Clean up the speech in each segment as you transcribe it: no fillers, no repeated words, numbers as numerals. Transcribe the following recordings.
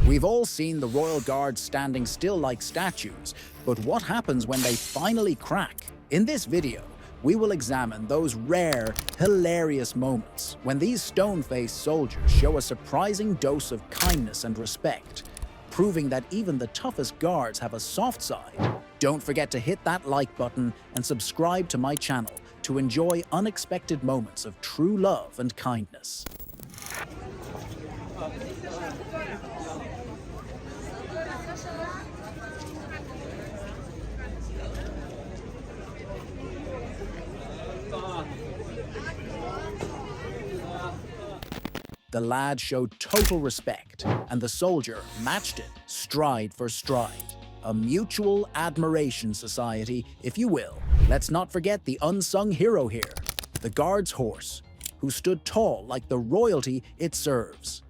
We've all seen the royal guards standing still like statues, but what happens when they finally crack? In this video, we will examine those rare, hilarious moments when these stone-faced soldiers show a surprising dose of kindness and respect, proving that even the toughest guards have a soft side. Don't forget to hit that like button and subscribe to my channel to enjoy unexpected moments of true love and kindness. The lad showed total respect, and the soldier matched it stride for stride. A mutual admiration society, if you will. Let's not forget the unsung hero here, the guard's horse, who stood tall like the royalty it serves.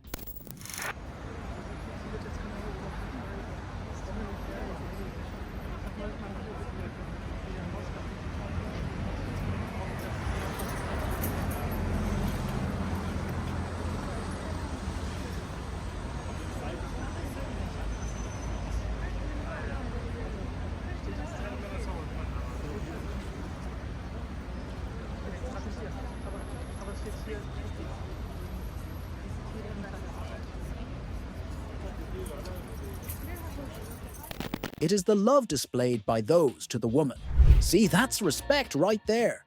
It is the love displayed by those to the woman. See, that's respect right there.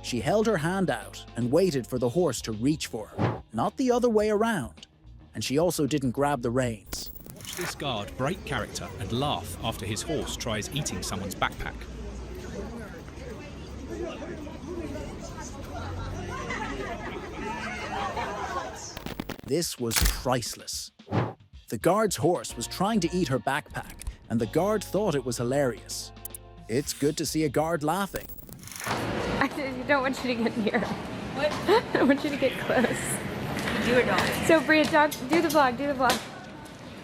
She held her hand out and waited for the horse to reach for her, not the other way around. And she also didn't grab the reins. Watch this guard break character and laugh after his horse tries eating someone's backpack. This was priceless. The guard's horse was trying to eat her backpack, and the guard thought it was hilarious. It's good to see a guard laughing. I don't want you to get near. What? I don't want you to get close. Do or don't? So Bria, do the vlog.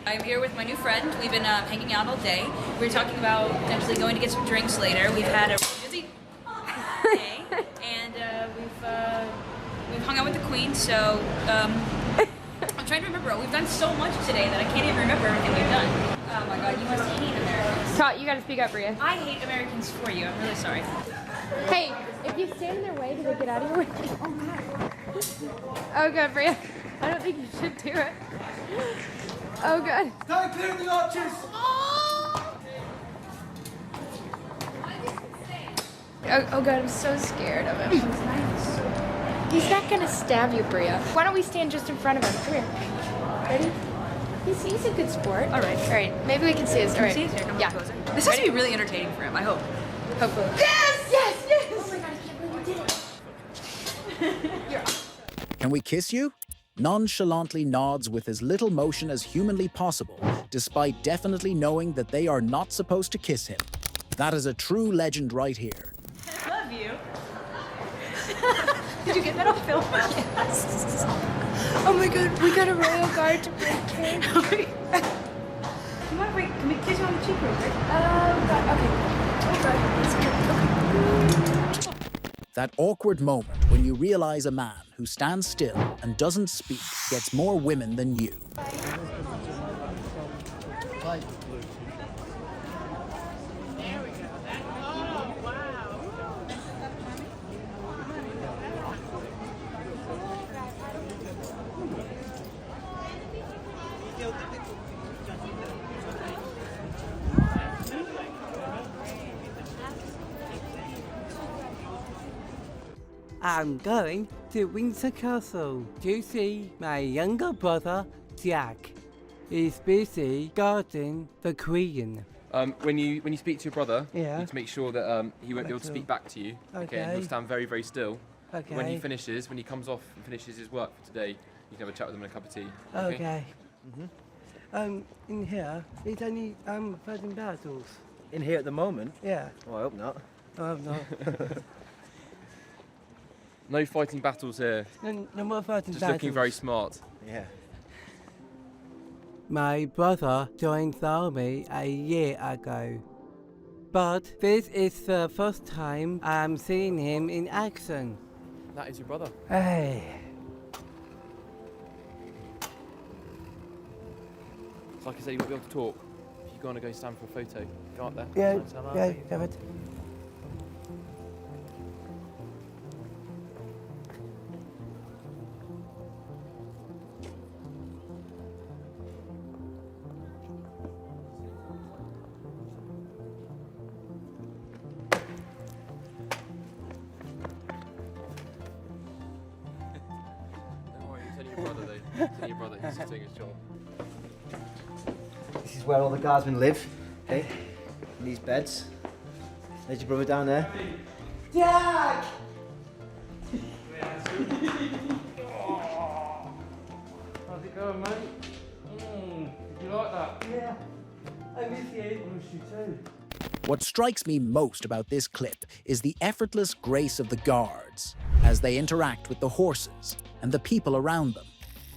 I'm here with my new friend. We've been hanging out all day. We were talking about potentially going to get some drinks later. We've had a busy day, and we've hung out with the Queen. So I'm trying to remember. We've done so much today that I can't even remember everything we've done. Oh my God, you must hate Americans. You gotta speak up, Bria. I hate Americans for you. I'm really sorry. Hey, if you stand in their way, do they get out of your way? Oh God, Bria. I don't think you should do it. Oh God. Don't clear the archers! Oh God, I'm so scared of him. He's not gonna stab you, Bria. Why don't we stand just in front of him? Come here. Ready? He's a good sport. All right. Maybe we can see his. All right. See his hair? Come Yeah. closer. This has to be really entertaining for him. I hope. Hopefully. Yes! Oh my God, I can't believe you did it. Can we kiss you? Nonchalantly nods with as little motion as humanly possible, despite definitely knowing that they are not supposed to kiss him. That is a true legend right here. I love you. Did you get that on film? Yes. Oh my God, we got a royal guard to break care. Come on, wait. Can we kiss you on the cheek real quick? God, okay. That awkward moment when you realize a man who stands still and doesn't speak gets more women than you. I'm going to Windsor Castle to see my younger brother, Jack. He's busy guarding the Queen. When you speak to your brother, Yeah. you need to make sure that he won't be able to speak back to you. Okay. And he'll stand very, very still. Okay. When he comes off and finishes his work for today, you can have a chat with him and a cup of tea. Okay. In here, it's only fighting battles. In here at the moment? Yeah. Oh, I hope not. Oh no. No fighting battles here. No more fighting Just battles. looking very smart. Yeah. My brother joined the army a year ago. But this is the first time I'm seeing him in action. That is your brother. Hey. like I said, you won't be able to talk. If you want to go stand for a photo, go up there. Yeah, David. Don't worry, it's only your brother though. It's only your brother, he's just doing his job. This is where all the guardsmen live, okay? In these beds. There's your brother down there. Jack! How's it going, mate? Did you like that? Yeah, I miss you. I miss you too. What strikes me most about this clip is the effortless grace of the guards as they interact with the horses and the people around them.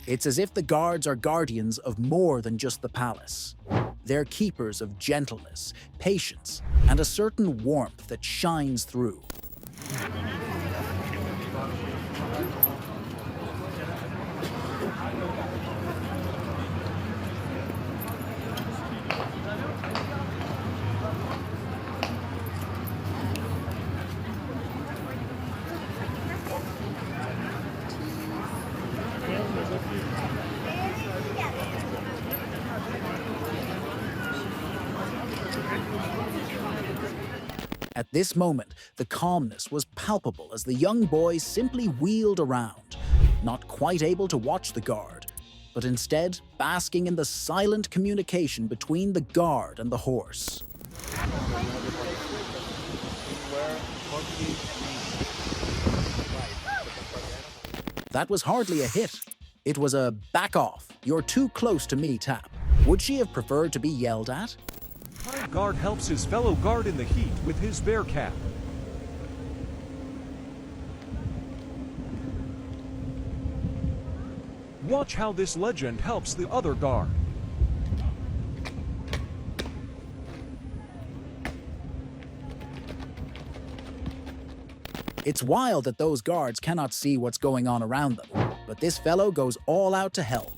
It's as if the guards are guardians of more than just the palace. They're keepers of gentleness, patience, and a certain warmth that shines through. At this moment, the calmness was palpable as the young boys simply wheeled around, not quite able to watch the guard, but instead basking in the silent communication between the guard and the horse. That was hardly a hit. It was a "back off, you're too close to me" tap. Would she have preferred to be yelled at? Guard helps his fellow guard in the heat with his bear cap. Watch how this legend helps the other guard. It's wild that those guards cannot see what's going on around them, but this fellow goes all out to help.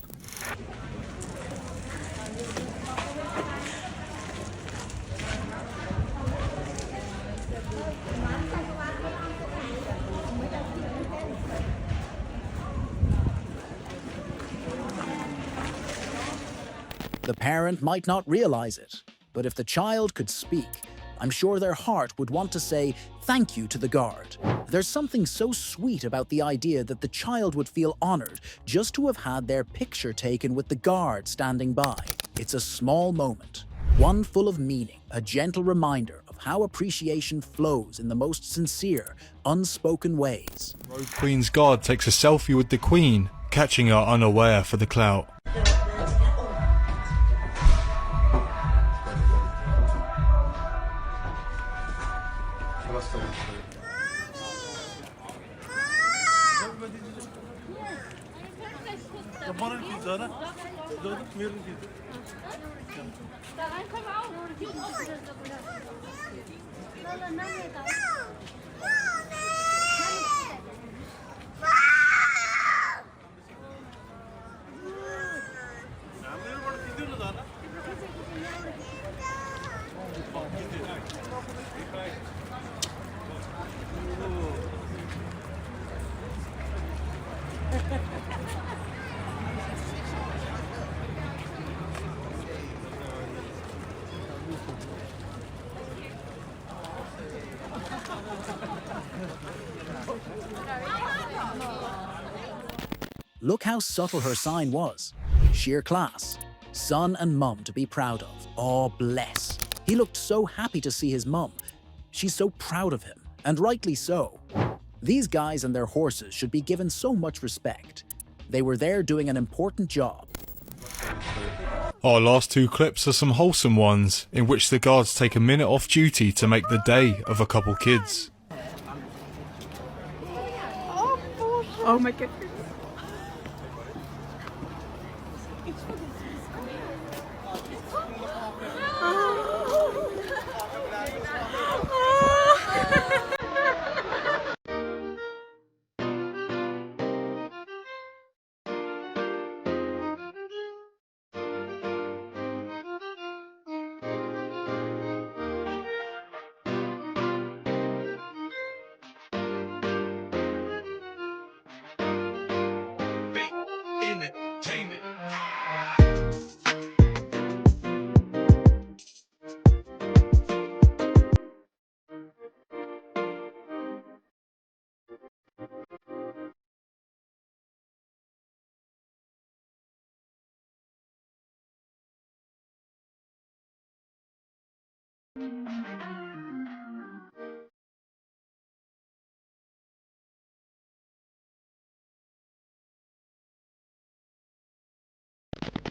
The parent might not realize it, but if the child could speak, I'm sure their heart would want to say thank you to the guard. There's something so sweet about the idea that the child would feel honored just to have had their picture taken with the guard standing by. It's a small moment, one full of meaning, a gentle reminder of how appreciation flows in the most sincere, unspoken ways. Rogue Queen's guard takes a selfie with the Queen, catching her unaware for the clout. Look how subtle her sign was. Sheer class. Son and mum to be proud of. Oh, bless. He looked so happy to see his mum. She's so proud of him, and rightly so. These guys and their horses should be given so much respect. They were there doing an important job. Our last two clips are some wholesome ones, in which the guards take a minute off duty to make the day of a couple kids. Oh my goodness.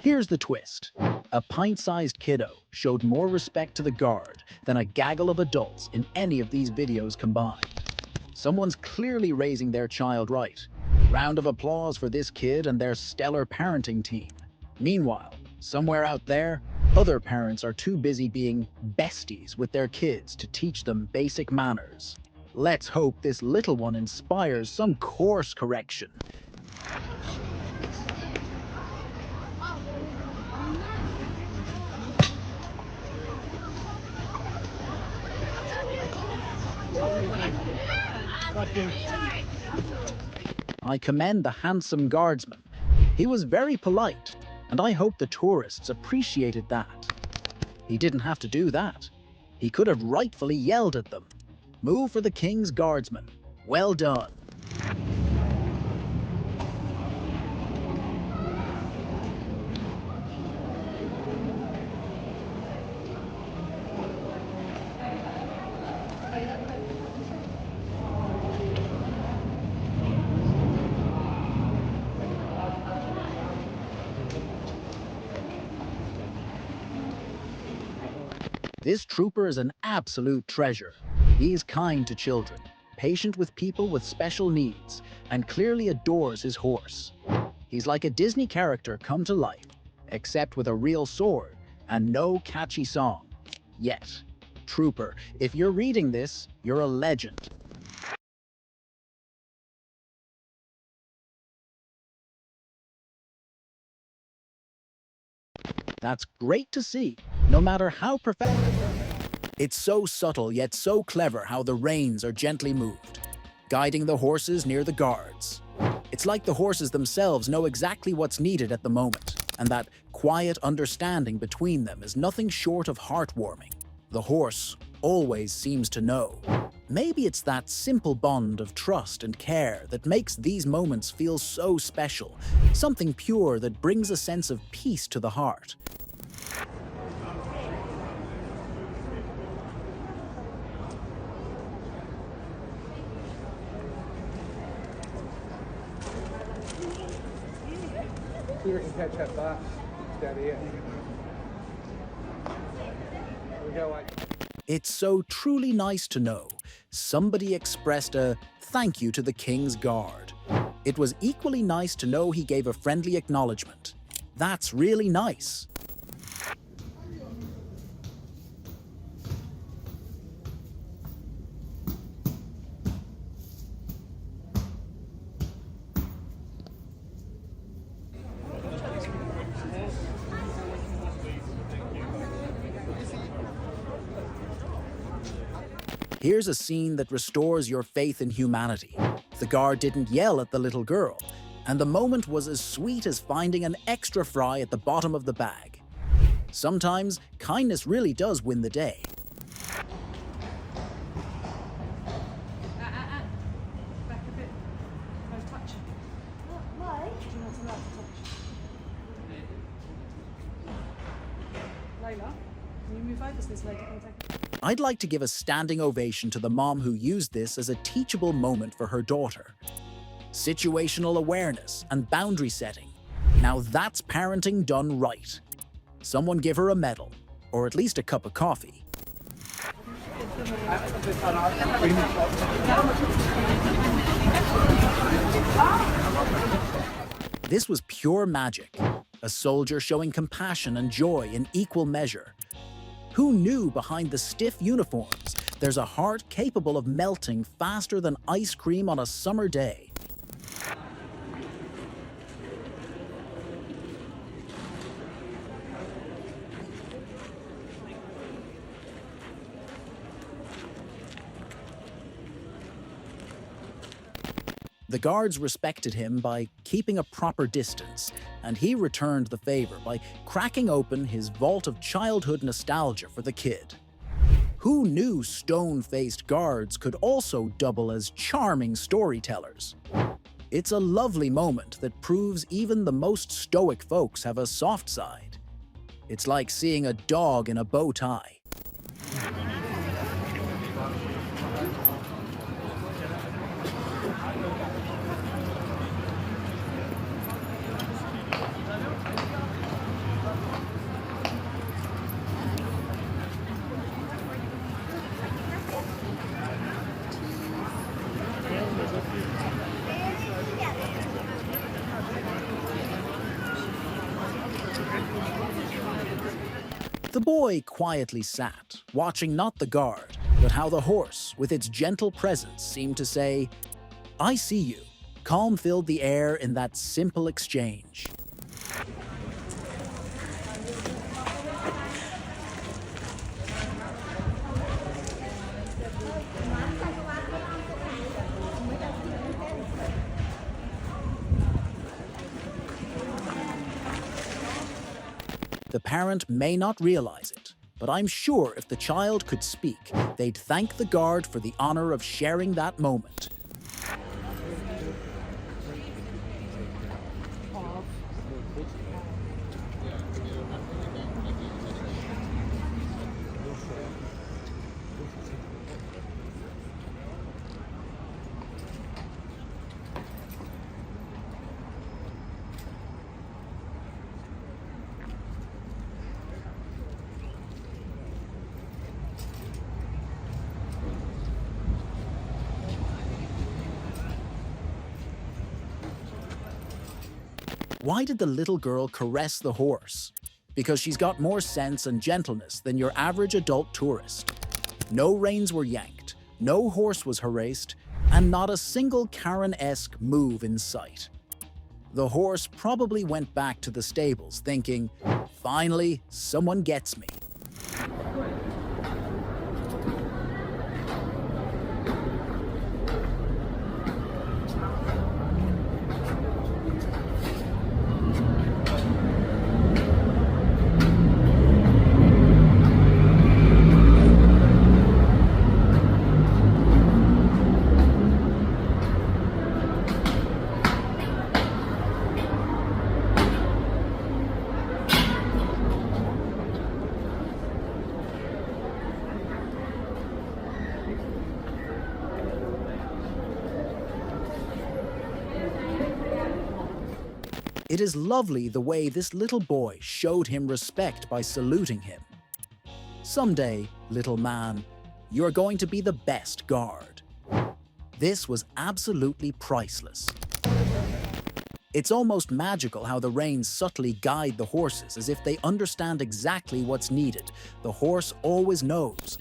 Here's the twist. A pint-sized kiddo showed more respect to the guard than a gaggle of adults in any of these videos combined. Someone's clearly raising their child right. Round of applause for this kid and their stellar parenting team. Meanwhile, somewhere out there, other parents are too busy being besties with their kids to teach them basic manners. Let's hope this little one inspires some course correction. I commend the handsome guardsman. He was very polite, and I hope the tourists appreciated that. He didn't have to do that. He could have rightfully yelled at them. Move for the king's guardsman. Well done. This trooper is an absolute treasure. He is kind to children, patient with people with special needs, and clearly adores his horse. He's like a Disney character come to life, except with a real sword and no catchy song. Yet, trooper, if you're reading this, you're a legend. That's great to see, no matter how perfect. It's so subtle yet so clever how the reins are gently moved, guiding the horses near the guards. It's like the horses themselves know exactly what's needed at the moment, and that quiet understanding between them is nothing short of heartwarming. The horse always seems to know. Maybe it's that simple bond of trust and care that makes these moments feel so special, something pure that brings a sense of peace to the heart. You can catch that bus down here. We go like. It's so truly nice to know somebody expressed a thank you to the king's guard. It was equally nice to know he gave a friendly acknowledgement. That's really nice. Here's a scene that restores your faith in humanity. The guard didn't yell at the little girl, and the moment was as sweet as finding an extra fry at the bottom of the bag. Sometimes, kindness really does win the day. Back a bit. No touch. Why? Do you not allow to touch? Layla, can you move over so this lady can take it? I'd like to give a standing ovation to the mom who used this as a teachable moment for her daughter. Situational awareness and boundary setting. Now that's parenting done right. Someone give her a medal, or at least a cup of coffee. This was pure magic. A soldier showing compassion and joy in equal measure. Who knew behind the stiff uniforms there's a heart capable of melting faster than ice cream on a summer day? The guards respected him by keeping a proper distance, and he returned the favor by cracking open his vault of childhood nostalgia for the kid. Who knew stone-faced guards could also double as charming storytellers? It's a lovely moment that proves even the most stoic folks have a soft side. It's like seeing a dog in a bow tie. The boy quietly sat, watching not the guard, but how the horse, with its gentle presence, seemed to say, "I see you." Calm filled the air in that simple exchange. The parent may not realize it, but I'm sure if the child could speak, they'd thank the guard for the honor of sharing that moment. Why did the little girl caress the horse? Because she's got more sense and gentleness than your average adult tourist. No reins were yanked, no horse was harassed, and not a single Karen-esque move in sight. The horse probably went back to the stables thinking, "Finally, someone gets me." It is lovely the way this little boy showed him respect by saluting him. Someday, little man, you're going to be the best guard. This was absolutely priceless. It's almost magical how the reins subtly guide the horses as if they understand exactly what's needed. The horse always knows.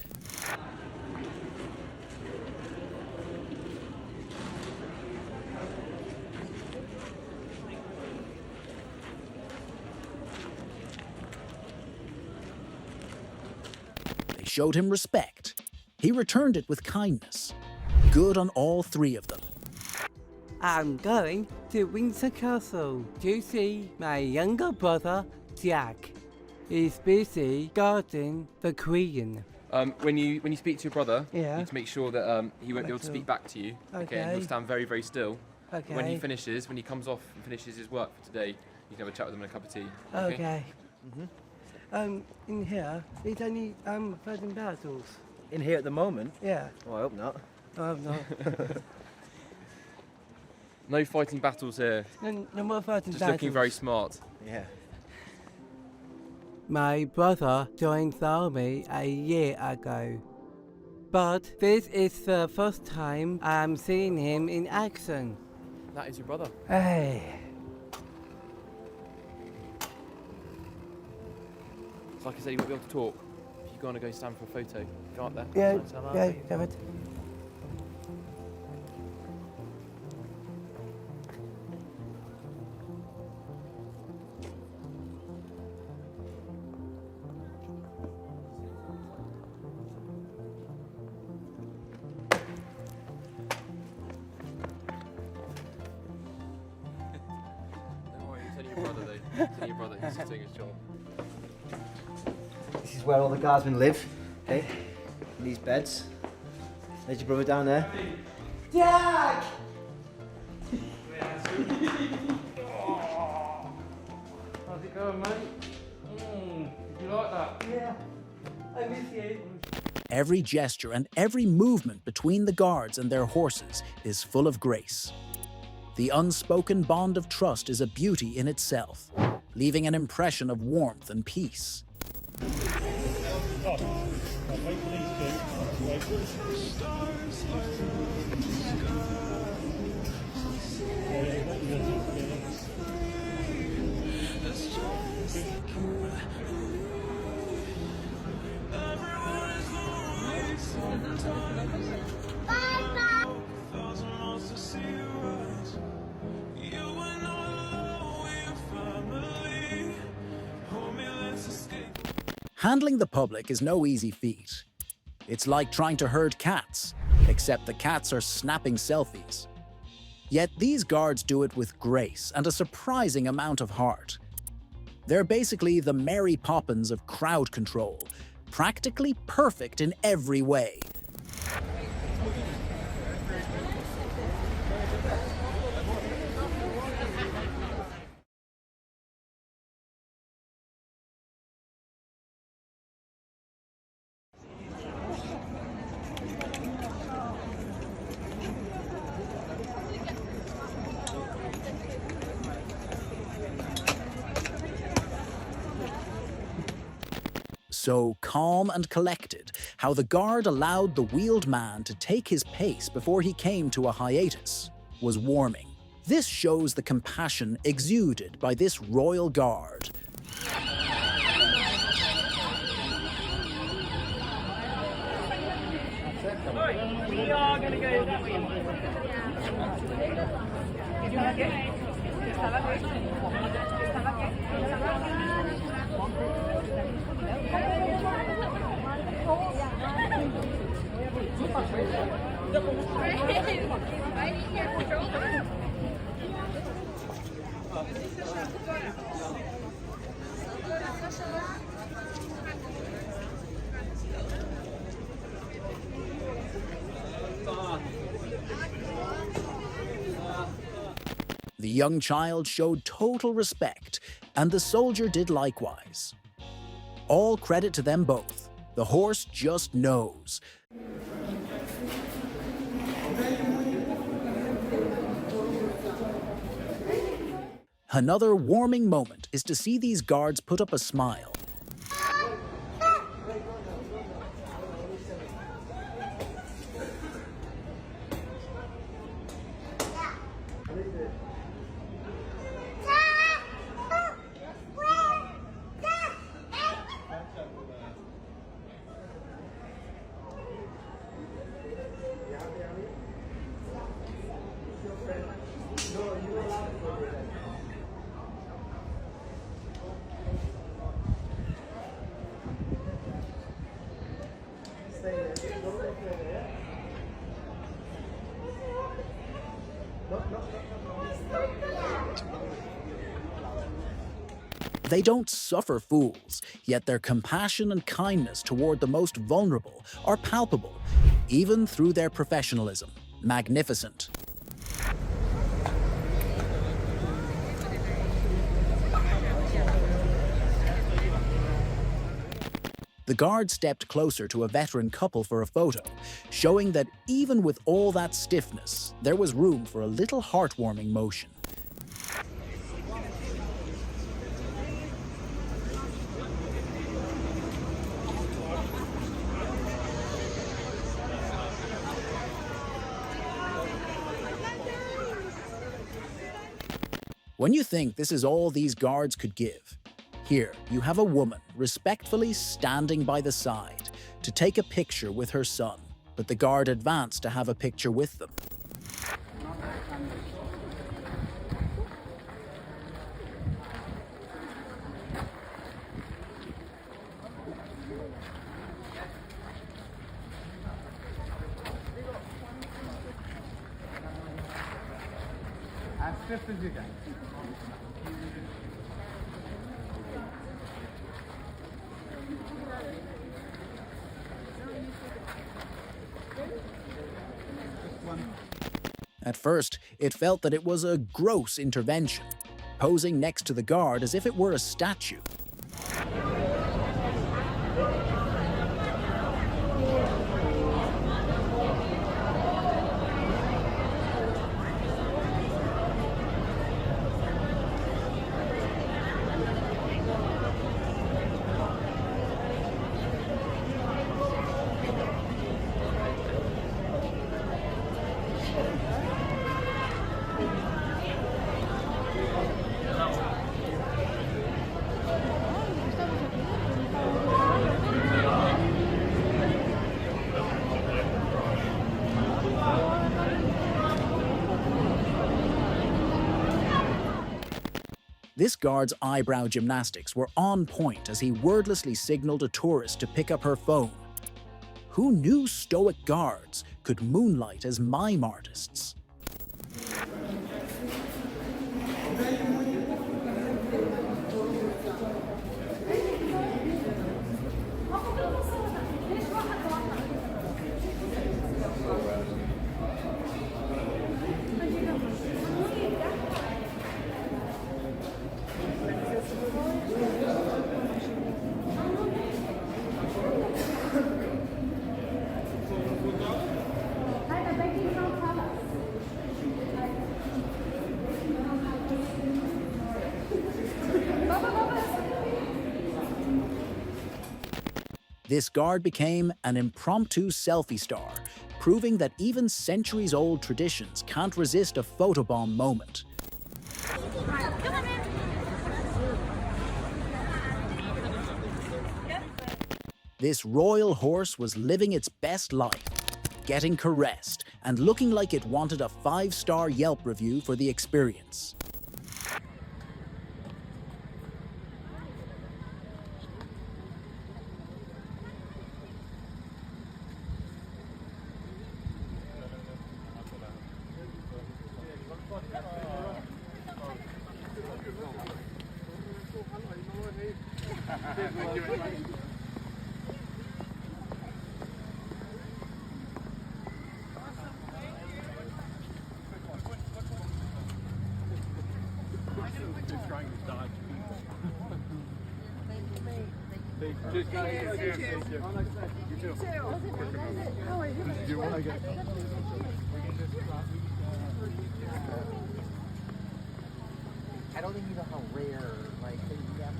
Showed him respect. He returned it with kindness. Good on all three of them. I'm going to Windsor Castle to see my younger brother, Jack. He's busy guarding the Queen. When you speak to your brother, Yeah. you need to make sure that he won't be able to speak back to you. Okay. And he'll stand very, very still. Okay. When he comes off and finishes his work for today, you can have a chat with him and a cup of tea. Okay. In here, it's only fighting battles. In here at the moment? Yeah. Oh, I hope not. Oh, no. No fighting battles here. No more fighting Just battles. looking very smart. Yeah. My brother joined the army a year ago. But this is the first time I'm seeing him in action. That is your brother. Hey. Like I said, you won't be able to talk. If you want to go stand for a photo, go up there. Yeah, David. Don't worry, it's only your brother though. It's only your brother, he's just doing his job. This is where all the guardsmen live, okay? In these beds. There's your brother down there. Jack! How's it going, mate? Did you like that? Yeah. I miss you. Every gesture and every movement between the guards and their horses is full of grace. The unspoken bond of trust is a beauty in itself, leaving an impression of warmth and peace. Handling the public is no easy feat. It's like trying to herd cats, except the cats are snapping selfies. Yet these guards do it with grace and a surprising amount of heart. They're basically the Mary Poppins of crowd control, practically perfect in every way. So calm and collected, how the guard allowed the wheeled man to take his pace before he came to a hiatus was warming. This shows the compassion exuded by this royal guard. We are going to go that way. The young child showed total respect, and the soldier did likewise. All credit to them both. The horse just knows. Another warming moment is to see these guards put up a smile. They don't suffer fools, yet their compassion and kindness toward the most vulnerable are palpable, even through their professionalism. Magnificent. The guard stepped closer to a veteran couple for a photo, showing that even with all that stiffness, there was room for a little heartwarming motion. When you think this is all these guards could give, here you have a woman respectfully standing by the side to take a picture with her son, but the guard advanced to have a picture with them. As swift as you can. At first, it felt that it was a gross intervention, posing next to the guard as if it were a statue. This guard's eyebrow gymnastics were on point as he wordlessly signaled a tourist to pick up her phone. Who knew stoic guards could moonlight as mime artists? This guard became an impromptu selfie star, proving that even centuries-old traditions can't resist a photobomb moment. This royal horse was living its best life, getting caressed and looking like it wanted a 5-star Yelp review for the experience. I don't think you know how rare, like, they never.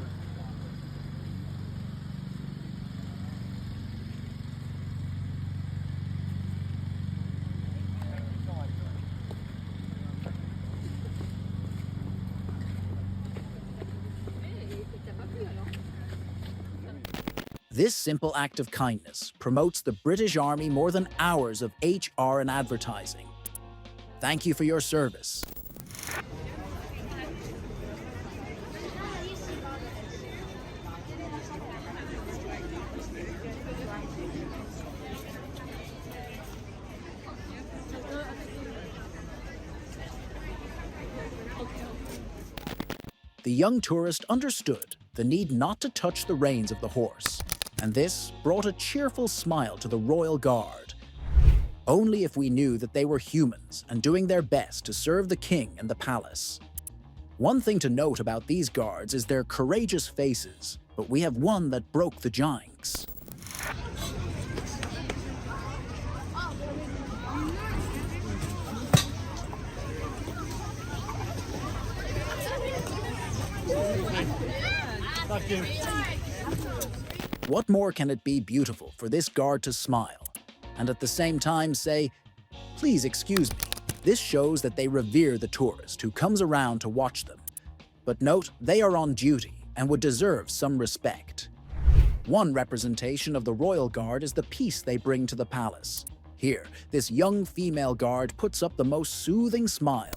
This simple act of kindness promotes the British Army more than hours of HR and advertising. Thank you for your service. The young tourist understood the need not to touch the reins of the horse, and this brought a cheerful smile to the royal guard. Only if we knew that they were humans and doing their best to serve the king and the palace. One thing to note about these guards is their courageous faces, but we have one that broke the jinx. What more can it be beautiful for this guard to smile, and at the same time say, "Please excuse me." This shows that they revere the tourist who comes around to watch them. But note, they are on duty and would deserve some respect. One representation of the royal guard is the peace they bring to the palace. Here, this young female guard puts up the most soothing smile.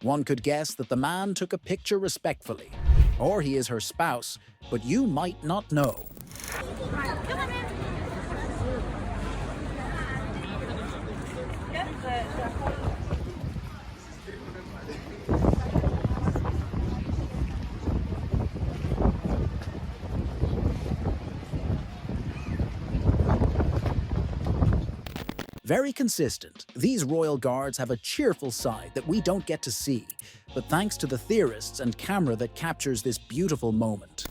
One could guess that the man took a picture respectfully, or he is her spouse, but you might not know. Very consistent, these royal guards have a cheerful side that we don't get to see, but thanks to the theorists and camera that captures this beautiful moment.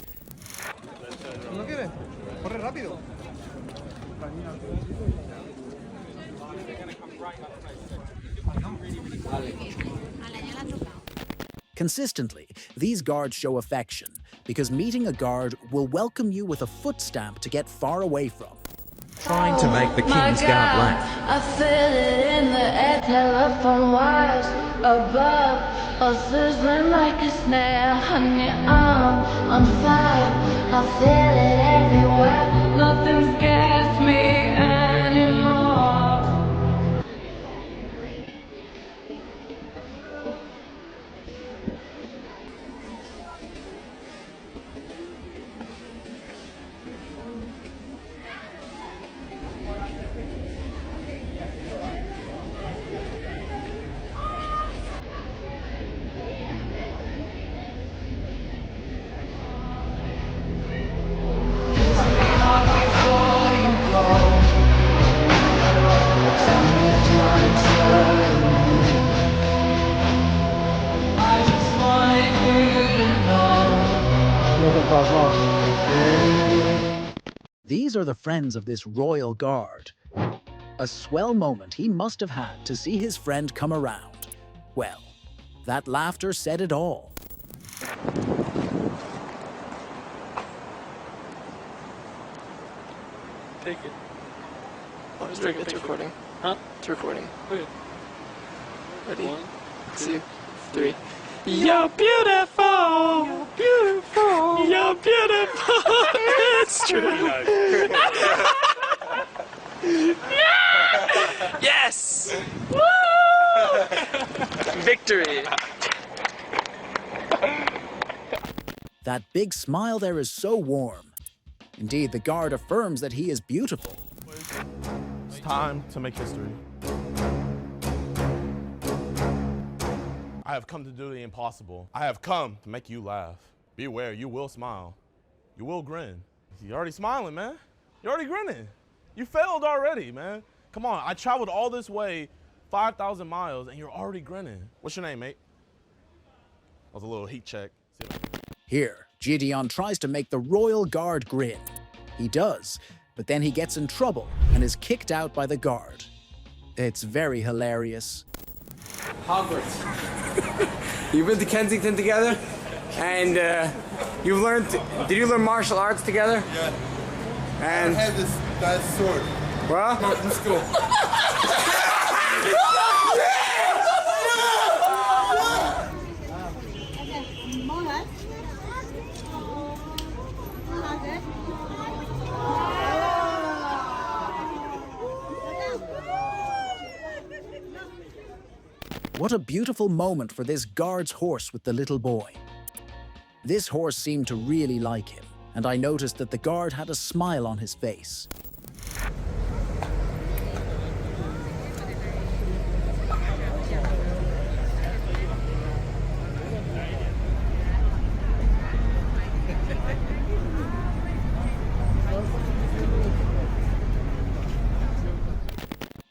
Consistently, these guards show affection, because meeting a guard will welcome you with a foot stamp to get far away from. Trying to make the king's guard laugh. I feel it in the air, telephone wires above, or sizzling like a snare on your arm, on fire. I feel it everywhere, nothing scares me anymore. These are the friends of this royal guard. A swell moment he must have had to see his friend come around. Well, that laughter said it all. Take it. Oh, it's recording. Huh? It's recording. Okay. Ready? 1, 2, 3. You're beautiful! You're beautiful! You're beautiful! It's true! Yes! Woo! Victory! That big smile there is so warm. Indeed, the guard affirms that he is beautiful. It's time to make history. I have come to do the impossible. I have come to make you laugh. Be aware, you will smile. You will grin. You're already smiling, man. You're already grinning. You failed already, man. Come on, I traveled all this way, 5,000 miles, and you're already grinning. What's your name, mate? That was a little heat check. Here, Gideon tries to make the royal guard grin. He does, but then he gets in trouble and is kicked out by the guard. It's very hilarious. Hogwarts. You've been to Kensington together? And you've learned, did you learn martial arts together? Yeah. And I have this nice sword. Well? No, let's go. What a beautiful moment for this guard's horse with the little boy. This horse seemed to really like him, and I noticed that the guard had a smile on his face.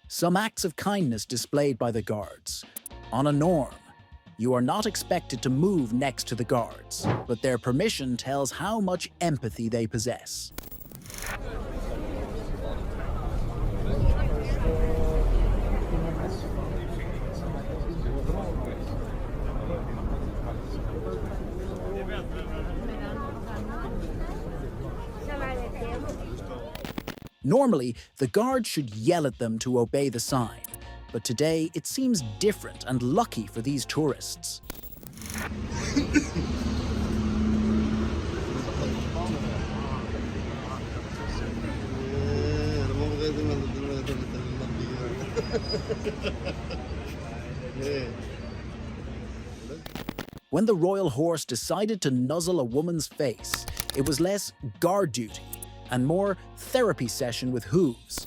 Some acts of kindness displayed by the guards. On a norm, you are not expected to move next to the guards, but their permission tells how much empathy they possess. Normally, the guard should yell at them to obey the sign, but today it seems different and lucky for these tourists. When the royal horse decided to nuzzle a woman's face, it was less guard duty and more therapy session with hooves.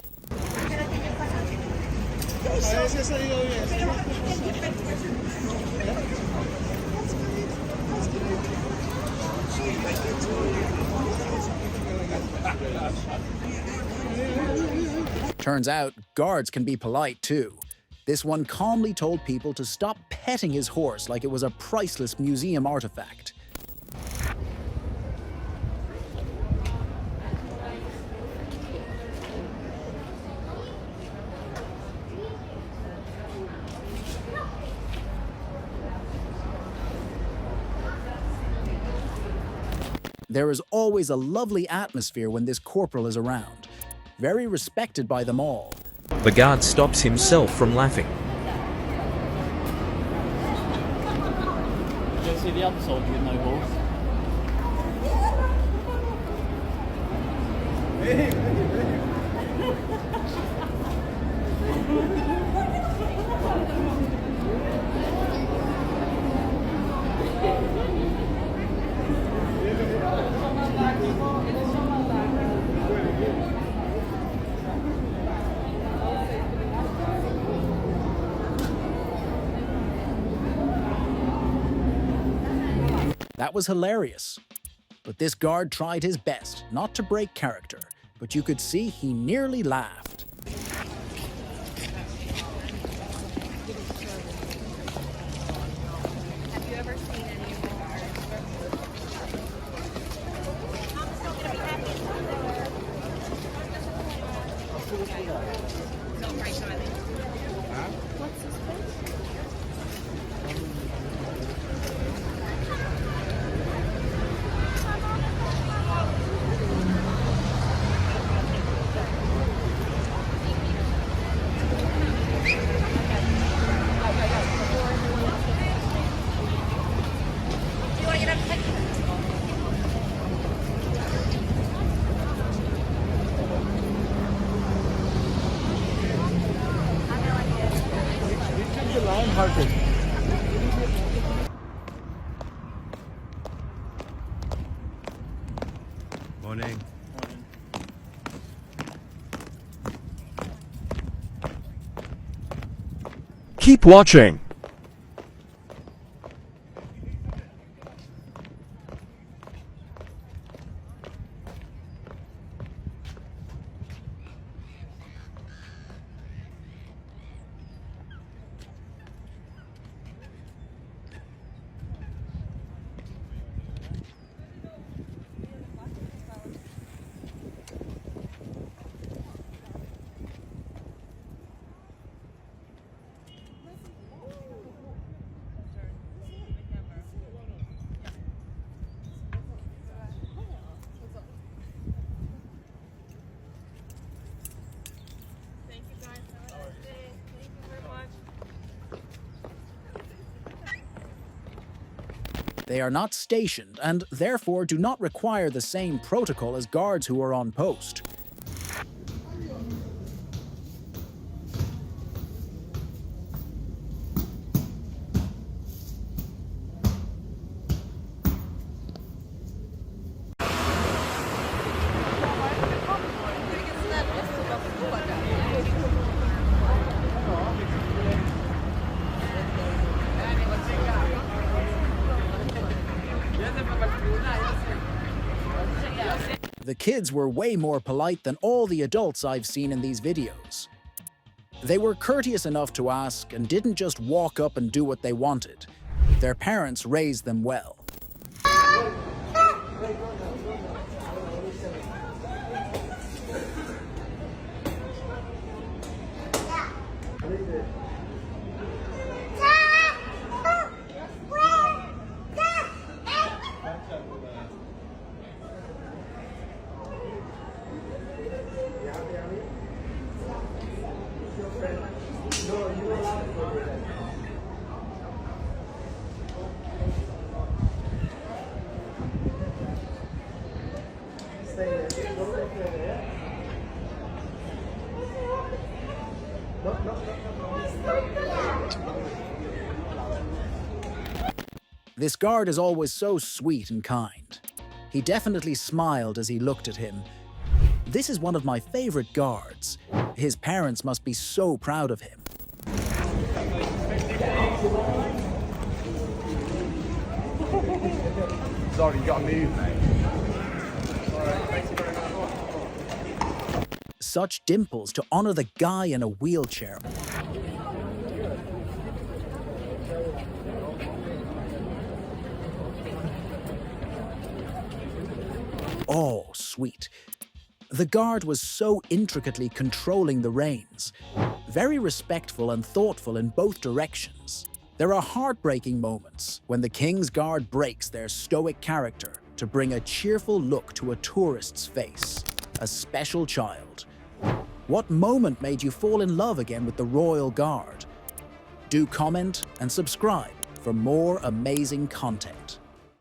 Turns out, guards can be polite too. This one calmly told people to stop petting his horse like it was a priceless museum artifact. There is always a lovely atmosphere when this corporal is around, very respected by them all. The guard stops himself from laughing. Did you see the other soldier with no horse? That was hilarious. But this guard tried his best not to break character, but you could see he nearly laughed. Have you ever seen any of Harvard. Morning. Keep watching. They are not stationed and therefore do not require the same protocol as guards who are on post. The kids were way more polite than all the adults I've seen in these videos. They were courteous enough to ask and didn't just walk up and do what they wanted. Their parents raised them well. This guard is always so sweet and kind. He definitely smiled as he looked at him. This is one of my favorite guards. His parents must be so proud of him. Sorry, you gotta move, mate. Such dimples to honor the guy in a wheelchair. Oh, sweet. The guard was so intricately controlling the reins, very respectful and thoughtful in both directions. There are heartbreaking moments when the King's Guard breaks their stoic character to bring a cheerful look to a tourist's face, a special child. What moment made you fall in love again with the Royal Guard? Do comment and subscribe for more amazing content.